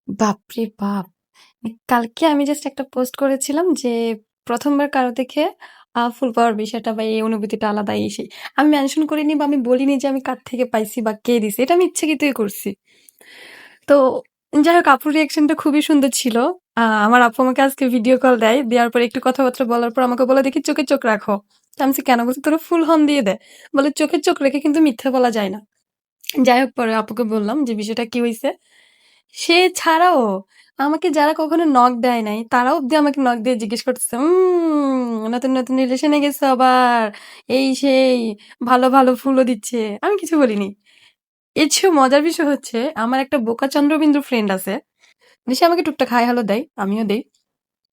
বাপরে বাপ! কালকে আমি জাস্ট একটা পোস্ট করেছিলাম যে, ১ম বার কারো দেখে ফুল পাওয়ার বিষয়টা বা এই অনুভূতিটা আলাদা এই সেই। আমি মেনশন করিনি বা আমি বলিনি যে আমি কার থেকে পাইছি বা কে দিছে। এটা আমি ইচ্ছাকৃতই করছি। তো যাই হোক আপুর রিঅ্যাকশনটা খুবই সুন্দর ছিল। আমার আপু আমাকে আজকে ভিডিও কল দেয়। দেওয়ার পর একটু কথাবার্তা বলার পর আমাকে বলে, "দেখি চোখে চোখ রাখো।" তো আমি বলছি, "কেন?" বলছে, "তোরা ফুল হর্ন দিয়ে দে।" বলে, "চোখে চোখ রেখে কিন্তু মিথ্যা বলা যায় না।" যাই হোক পরে আপুকে বললাম যে বিষয়টা কি হইছে। সে ছাড়াও আমাকে যারা কখনো নক দেয় নাই তারাও অব্দি আমাকে নক দিয়ে জিজ্ঞেস করতেছে, নতুন নতুন রিলেশনে গেছো আবার, এই সেই, ভালো ভালো ফুলও দিচ্ছে। আমি কিছু বলিনি। এর চেয়েও মজার বিষয় হচ্ছে আমার একটা বোকা চন্দ্রবিন্দু ফ্রেন্ড আছে, সে আমাকে টুকটাক হাই হ্যালো দেয়, আমিও দেই।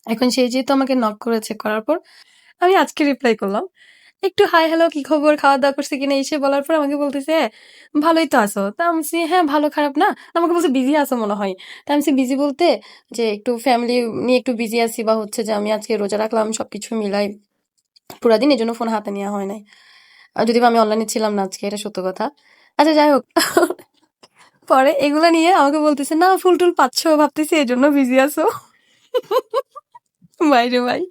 এখন সে যেহেতু আমাকে নক করেছে, করার পর আমি আজকে রিপ্লাই করলাম, একটু হাই হ্যালো, কি খবর, খাওয়া দাওয়া করছে কিনা, এসে বলার পর আমাকে বলতেছে, ভালোই তো আছো। তা আমি বলছি, হ্যাঁ ভালো খারাপ না। আমাকে বলছে বিজি আছো মনে হয়। তা আমি বিজি বলতে যে একটু ফ্যামিলি নিয়ে একটু বিজি আছি, বা হচ্ছে যে আমি আজকে রোজা রাখলাম, সবকিছু মিলাই পুরা দিন, এই জন্য ফোন হাতে নেওয়া হয় নাই। আর যদিও বা আমি অনলাইনে ছিলাম না আজকে, এটা সত্য কথা। আচ্ছা যাই হোক, পরে এগুলা নিয়ে আমাকে বলতেছে, না ফুল টুল পাচ্ছ ভাবতেছি এই জন্য বিজি আছো। বাইরে ভাই,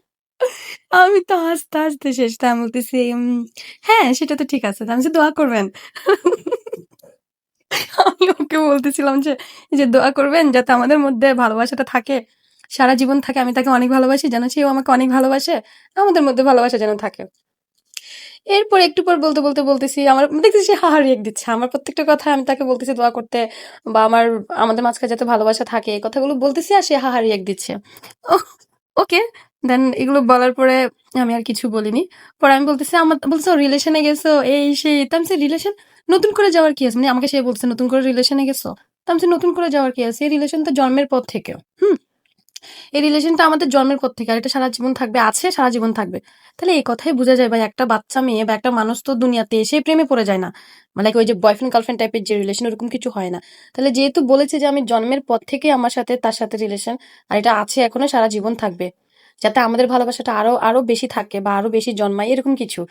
আমি তো হাসতে হাসতে শেষ। তা আমি বলতেছি, হ্যাঁ সেটা তো ঠিক আছে। তা আমি বলছি, দোয়া করবেন। আমি ওকে বলতেছিলাম যে, এই যে দোয়া করবেন যাতে আমাদের মধ্যে ভালোবাসাটা থাকে, সারা জীবন থাকে। আমি তাকে অনেক ভালোবাসি, যেন সেও আমাকে অনেক ভালোবাসে, আমাদের মধ্যে ভালোবাসা যেন থাকে। এরপর একটু পর বলতে বলতে বলতেছি, আমার দেখতেছি সে হাহা রিয়েক্ট দিচ্ছে আমার প্রত্যেকটা কথা। আমি তাকে বলতেছি দোয়া করতে, বা আমাদের মাঝখানে যাতে ভালোবাসা থাকে, এই কথাগুলো বলতেছি, আর সে হাহা রিয়েক্ট দিচ্ছে। ওকে, দেন এগুলো বলার পরে আমি আর কিছু বলিনি। পরে আমি বলতেছি, আমার বলছে রিলেশনে গেছো, এই সেই। তো আমি রিলেশন নতুন করে যাওয়ার কি আছে, মানে আমাকে সে বলছে নতুন করে রিলেশনে গেছো। তো আমি বলছি, নতুন করে যাওয়ার কি আছে, এই রিলেশন তো জন্মের পর থেকে। হুম, এই রিলেশনটা আমাদের জন্মের পর থেকে, আর এটা সারা জীবন থাকবে, আছে সারা জীবন থাকবে। তাহলে এই কথাই বোঝা যায় ভাই, একটা বাচ্চা মেয়ে বা একটা মানুষ তো দুনিয়াতে এসে প্রেমে পড়ে যায় না। মানে ওই যে বয়ফ্রেন্ড গার্লফ্রেন্ড টাইপের যে রিলেশন, ওরকম কিছু হয় না। তাহলে যেহেতু বলেছে যে আমি জন্মের পর থেকে আমার সাথে তার সাথে রিলেশন, আর এটা আছে এখনো সারা জীবন থাকবে, যাতে আমাদের ভালোবাসাটা আরো আরো বেশি থাকে বা আরো বেশি জন্মায়, এরকম কিছু।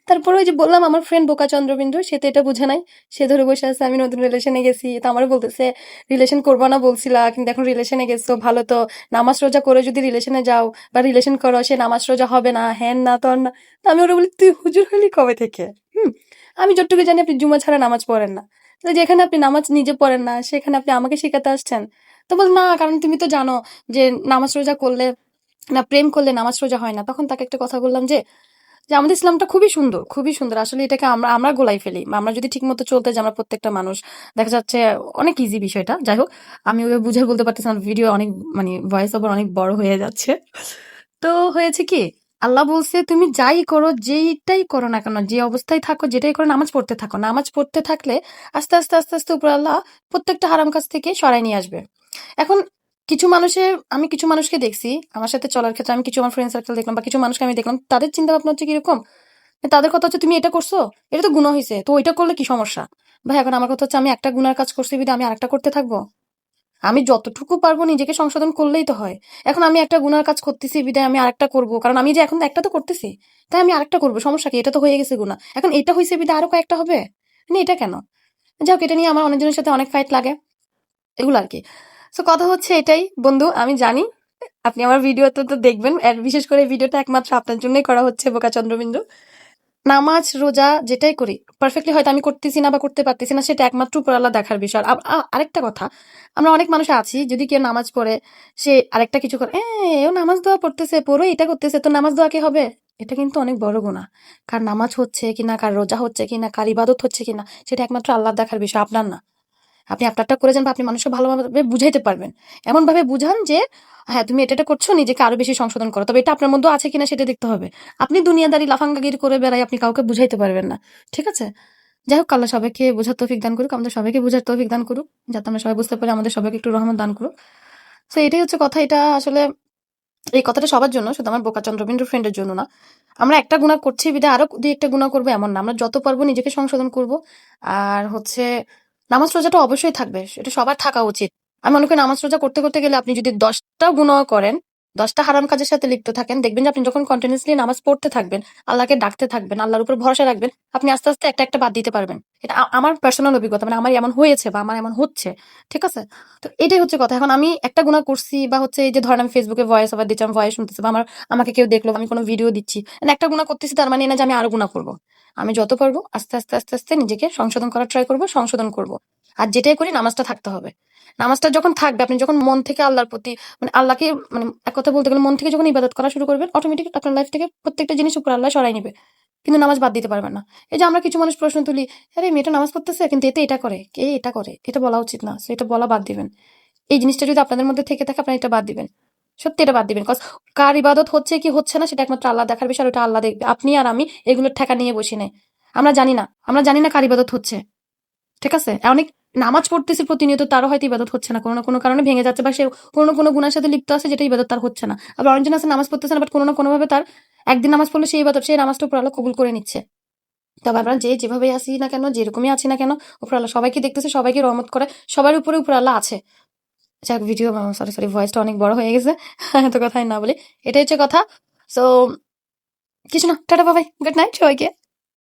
তারপরে ওই যে বললাম, আমার ফ্রেন্ড বোকা চন্দ্রবিন্দু, সে তো এটা বুঝে নাই। সে ধরে বসে আছে আমি নতুন রিলেশনে গেছি। তো আমারও বলতেছে, রিলেশন করবো না বলছিলা, কিন্তু এখন রিলেশনে গেছো, ভালো তো। নামাজ রোজা করে যদি রিলেশনে যাও বা রিলেশন করো, সে নামাজ রোজা হবে না, হ্যান না তর না। তো আমি ওরা বলি, তুই হুজুর হলি কবে থেকে? হুম, আমি যতটুকু জানি আপনি জুমা ছাড়া নামাজ পড়েন না। তো যেখানে আপনি নামাজ নিজে পড়েন না, সেখানে আপনি আমাকে শেখাতে আসছেন? তো বল, না কারণ তুমি তো জানো যে নামাজ রোজা করলে, না প্রেম করলে নামাজ রোজা হয় না। তখন তাকে একটা কথা বললাম যে, আমাদের ইসলামটা খুবই সুন্দর, খুবই সুন্দর। আসলে এটাকে আমরা আমরা গোলাই ফেলি। আমরা যদি ঠিক মতো চলতে যাই, আমরা প্রত্যেকটা মানুষ, দেখা যাচ্ছে অনেক ইজি বিষয়টা। যাই হোক, আমি ওকে বুঝে বলতে পারতেছি না, ভিডিও অনেক মানে ভয়েস ওভার অনেক বড় হয়ে যাচ্ছে। তো হয়েছে কি, আল্লাহ বলছে তুমি যাই করো, যেইটাই করো না কেন, যে অবস্থায় থাকো, যেটাই করো, নামাজ পড়তে থাকো। নামাজ পড়তে থাকলে আস্তে আস্তে আস্তে আস্তে উপর আল্লাহ প্রত্যেকটা হারাম কাজ থেকে সরাই নিয়ে আসবে। এখন কিছু মানুষের, আমি কিছু মানুষকে দেখছি আমার সাথে চলার ক্ষেত্রে, আমি কিছু আমার ফ্রেন্ড সার্কেল দেখলাম বা কিছু মানুষকে আমি দেখলাম, তাদের চিন্তা ভাবনা হচ্ছে কিরকম, তাদের কথা হচ্ছে তুমি এটা করছো, এটা তো গুনাহ হয়েছে, তো ওইটা করলে কি সমস্যা? ভাই এখন আমার কথা হচ্ছে, আমি একটা গুনার কাজ করছি বিধায় আমি আরেকটা করতে থাকবো? আমি যতটুকু পারবো নিজেকে সংশোধন করলেই তো হয়। এখন আমি একটা গুনার কাজ করতেছি বিধায় আমি আরেকটা করবো, কারণ আমি যে এখন একটা তো করতেছি, তাই আমি আরেকটা করবো, সমস্যা কি? এটা তো হয়ে গেছে গুনাহ, এখন এটা হয়েছে বিধায় আরো কয়েকটা হবে, মানে এটা কেন? যাই হোক, এটা নিয়ে আমার অনেকজনের সাথে অনেক ফাইট লাগে, এগুলো আর কি। সো কথা হচ্ছে এটাই বন্ধু, আমি জানি আপনি আমার ভিডিওতে তো দেখবেন, আর বিশেষ করে এই ভিডিওটা একমাত্র আপনার জন্যই করা হচ্ছে, বোকা চন্দ্রবিন্দু। নামাজ রোজা যেটাই করি পারফেক্টলি হয়তো আমি করতেছি না বা করতে পারতেছি না, সেটা একমাত্র উপর আল্লাহ দেখার বিষয়। আরেকটা কথা, আমরা অনেক মানুষ আছি, যদি কেউ নামাজ পড়ে, সে আরেকটা কিছু করে, ও নামাজ দোয়া পড়তেছে, পড়ো এটা করতেছে, তো নামাজ দোয়া কি হবে? এটা কিন্তু অনেক বড় গুনাহ। কার নামাজ হচ্ছে কিনা, কার রোজা হচ্ছে কিনা, কার ইবাদত হচ্ছে কিনা, সেটা একমাত্র আল্লাহ দেখার বিষয়, আপনার না। আপনি আপনারটা করে যান, বা আপনি মানুষকে ভালোভাবে বুঝাইতে পারবেন। এমন ভাবে বুঝান যে, হ্যাঁ তুমি এটা করছো, নিজেকে আরো বেশি সংশোধন করো, তবে এটা আপনার মধ্যে আছে কিনা সেটা দেখতে হবে। আপনি দুনিয়াদারি লাফাঙ্গাগিরি করে বেড়াই, আপনি কাউকে বুঝাইতে পারবেন না। ঠিক আছে? যাই হোক, আল্লাহ সবাইকে বোঝার তৌফিক দান করুক, আমাদের সবাইকে বোঝার তৌফিক দান করুক, যাতে আমরা সবাই বুঝতে পারি, আমাদের সবাইকে একটু রহমত দান করুক। তো এটাই হচ্ছে কথা। এটা আসলে এই কথাটা সবার জন্য, শুধু আমার বোকা চন্দ্রবিন্দু ফ্রেন্ডের জন্য না। আমরা একটা গুনাহ করছি বিধায় আরো দুই একটা গুনাহ করবো এমন না, আমরা যত পারবো নিজেকে সংশোধন করব। আর হচ্ছে, নামাজ রোজাটা অবশ্যই থাকবে, এটা সবার থাকা উচিত। আমি মনে করি নামাজ রোজা করতে করতে গেলে আপনি যদি 10টা গুনাহ করেন, 10টা হারাম কাজের সাথে লিপ্ত থাকেন, দেখবেন যে আপনি যখন কন্টিনিউয়াসলি নামাজ পড়তে থাকবেন, আল্লাহকে ডাকতে থাকবেন, আল্লাহর উপর ভরসা রাখবেন, আপনি আস্তে আস্তে একটা একটা বাদ দিতে পারবেন। এটা আমার পার্সোনাল অভিজ্ঞতা, মানে আমার এমন হয়েছে বা আমার এমন হচ্ছে। ঠিক আছে? তো এটাই হচ্ছে কথা। এখন আমি একটা গুনাহ করছি বা হচ্ছে এই যে ধরেন আমি ফেসবুকে ভয়েস ওভার দিচ্ছি, আমি ভয়েস শুনতেছি বা আমাকে কেউ দেখলো, আমি কোনো ভিডিও দিচ্ছি, মানে একটা গুনাহ করতেছি তার মানে এই না যে আমি আরো গুনাহ করবো। আমি যত পারবো আস্তে আস্তে আস্তে আস্তে নিজেকে সংশোধন করার ট্রাই করবো, সংশোধন করব। আর যেটাই করি নামাজটা থাকতে হবে। নামাজটা যখন থাকবে, আপনি যখন মন থেকে আল্লাহর প্রতি, মানে আল্লাহকে, মানে এক কথা বলতে গেলে মন থেকে যখন ইবাদত করা শুরু করবেন, অটোমেটিক আপনার লাইফ থেকে প্রত্যেকটা জিনিস উপর আল্লাহ সরাই নেবে। কিন্তু নামাজ বাদ দিতে পারবেন না। এই যে আমরা কিছু মানুষ প্রশ্ন তুলি, আরে মেয়েটা নামাজ পড়তেছে কিন্তু এতে এটা করে, কে এটা করে, এটা বলা উচিত না, এটা বলা বাদ দিবেন। এই জিনিসটা যদি আপনাদের মধ্যে থেকে থাকে, আপনারা এটা বাদ দিবেন। সত্যি এটা বাদ দিবেন। কজ কার ইবাদত হচ্ছে কি হচ্ছে না সেটা একমাত্র আল্লাহ দেখার বিষয়, ওটা আল্লাহ দেখবে। আপনি আর আমি এগুলোর ঠেকা নিয়ে বসি নাই। আমরা জানি না কার ইবাদত হচ্ছে। ঠিক আছে? অনেক নামাজ পড়তেছে প্রতিনিয়ত, তারও হয়তো ইবাদত হচ্ছে না, কোনো না কোনো কারণে ভেঙে যাচ্ছে, বা সে কোনো না কোনো গুনার সাথে লিপ্ত আছে যেটা ইবাদত তার হচ্ছে না। আবার অনেকজন আছে নামাজ পড়তেছে না, বাট কোনো না কোনো ভাবে তার একদিন নামাজ পড়লে সেই ইবাদত, সেই নামাজটা উপর আল্লাহ কবুল করে নিচ্ছে। তবে আমরা যেভাবে আসি না কেন, যেরকমই আছি না কেন, উপর আল্লাহ সবাইকে দেখতেছে, সবাইকে রহমত করে, সবার উপরে উপর আল্লাহ আছে। যাক, ভিডিও, সরি ভয়েসটা অনেক বড় হয়ে গেছে। এত কথাই না বলি, এটাই হচ্ছে কথা। সো কিছু না, টাটা বাবাই, গুড নাইট সবাইকে।